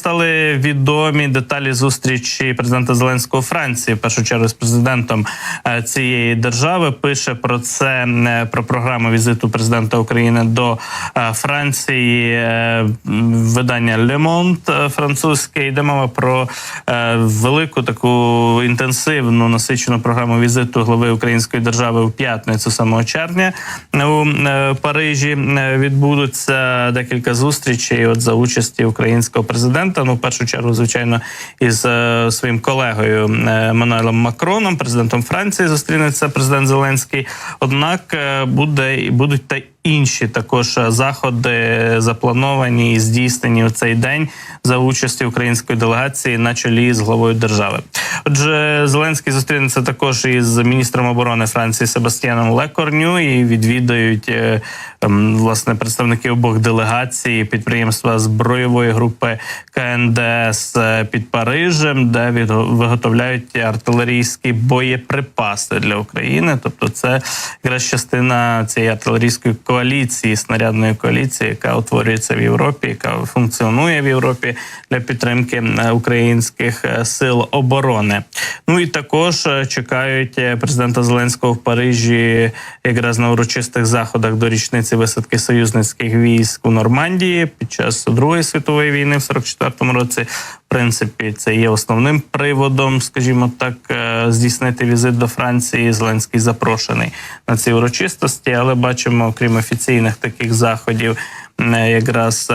стали відомі деталі зустрічі президента Зеленського у Франції, в першу чергу з президентом цієї держави. Пише про це, про програму візиту президента України до Франції видання Le Monde французьке. Йде мова про велику таку інтенсивну насичену програму візиту глави української держави у п'ятницю 7 червня у Парижі. Відбудуться декілька зустрічей за участі українського президента. В першу чергу, звичайно, із своїм колегою Еммануелем Макроном, президентом Франції, зустрінеться президент Зеленський. Однак будуть та інші також заходи заплановані і здійснені у цей день за участі української делегації на чолі з главою держави. Отже, Зеленський зустрінеться також із міністром оборони Франції Себастьяном Лекорню і відвідають власне представники обох делегацій підприємства збройової групи КНДС під Парижем, де виготовляють артилерійські боєприпаси для України. Тобто це якраз частина цієї артилерійської коаліції, снарядної коаліції, яка утворюється в Європі, яка функціонує в Європі для підтримки українських сил оборони. І також чекають президента Зеленського в Парижі якраз на урочистих заходах до річниці висадки союзницьких військ у Нормандії під час Другої світової війни в 44-му році. В принципі, це є основним приводом, скажімо так, здійснити візит до Франції. Зеленський запрошений на ці урочистості, але бачимо, крім офіційних таких заходів, якраз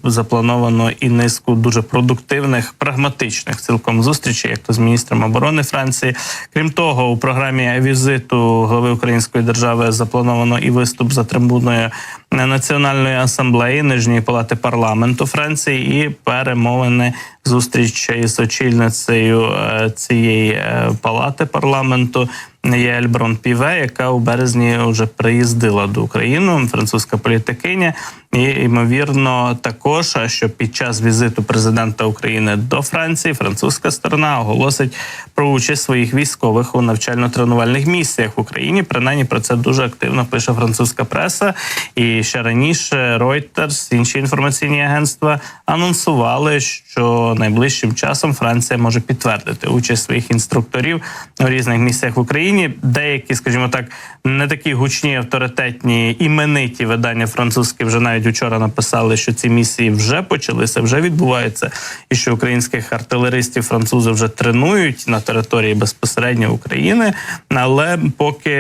заплановано і низку дуже продуктивних, прагматичних цілком зустрічей, як то з міністром оборони Франції. Крім того, у програмі візиту глави української держави заплановано і виступ за трибуною Національної асамблеї Нижньої палати парламенту Франції і перемовини, зустріч із очільницею цієї палати парламенту Яель Брон-Піве, яка у березні вже приїздила до України, французька політикиня. І, ймовірно, також, що під час візиту президента України до Франції французька сторона оголосить про участь своїх військових у навчально-тренувальних місіях в Україні. Принаймні про це дуже активно пише французька преса. І ще раніше Reuters, інші інформаційні агентства анонсували, що найближчим часом Франція може підтвердити участь своїх інструкторів у різних місіях в Україні. Деякі, скажімо так, не такі гучні, авторитетні, імениті видання французькі вже навіть вчора написали, що ці місії вже почалися, вже відбуваються, і що українських артилеристів французи вже тренують на території безпосередньо України, але поки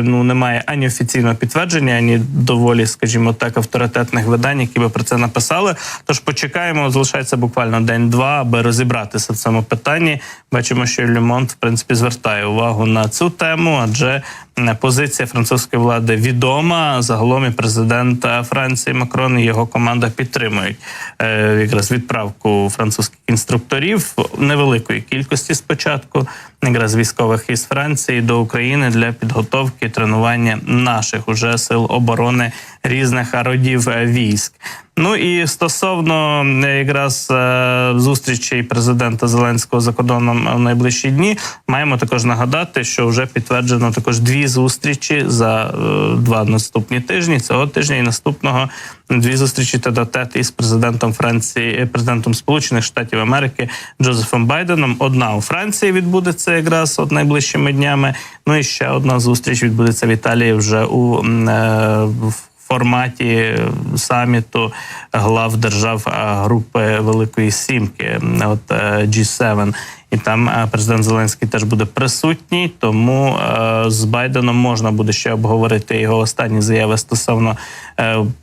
немає ані офіційного підтвердження, ані доволі, скажімо так, авторитетних видань, які би про це написали. Тож почекаємо, залишається буквально день-два, аби розібратися в цьому питанні. Бачимо, що Le Monde, в принципі, звертає увагу на цю тему, адже позиція французької влади відома. Загалом і президент Франції Макрон і його команда підтримують якраз відправку французьких інструкторів невеликої кількості спочатку, якраз військових із Франції до України для підготовки, тренування наших уже сил оборони різних родів військ. І стосовно якраз зустрічей президента Зеленського за кордоном в найближчі дні, маємо також нагадати, що вже підтверджено також 2 зустрічі за 2 наступні тижні, цього тижня і наступного, 2 зустрічі тет-а-тет із президентом Франції, президентом Сполучених Штатів Америки Джозефом Байденом. Одна у Франції відбудеться якраз найближчими днями, і ще одна зустріч відбудеться в Італії вже у форматі саміту глав держав групи Великої Сімки, G7. І там президент Зеленський теж буде присутній, тому з Байденом можна буде ще обговорити його останні заяви стосовно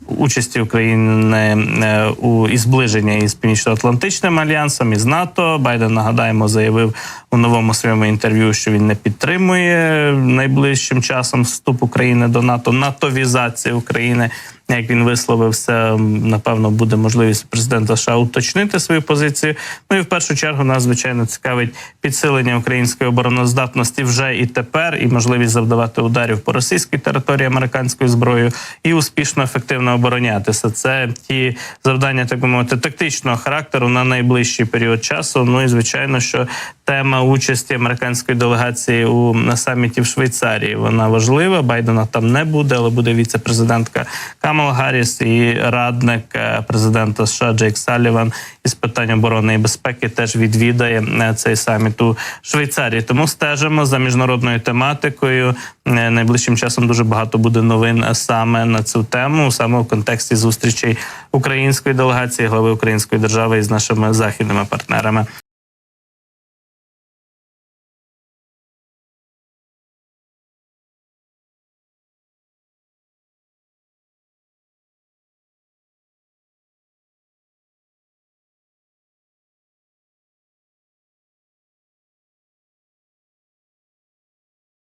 участі України і зближення із Північно-Атлантичним альянсом, із НАТО. Байден, нагадаємо, заявив у новому своєму інтерв'ю, що він не підтримує найближчим часом вступ України до НАТО, натовізацію України. Як він висловився, напевно, буде можливість президента США уточнити свою позицію. І в першу чергу нас, звичайно, цікавить підсилення української обороноздатності вже і тепер, і можливість завдавати ударів по російській території американською зброєю і успішно, ефективно оборонятися. Це ті завдання, так би мовити, тактичного характеру на найближчий період часу. І, звичайно, що тема участі американської делегації у саміті в Швейцарії. Вона важлива. Байдена там не буде, але буде віце-президентка Камала Гарріс і радник президента США Джейк Салліван із питань оборони і безпеки теж відвідає цей саміт у Швейцарії. Тому стежимо за міжнародною тематикою. Найближчим часом дуже багато буде новин саме на цю тему, саме в контексті зустрічей української делегації, глави української держави із нашими західними партнерами.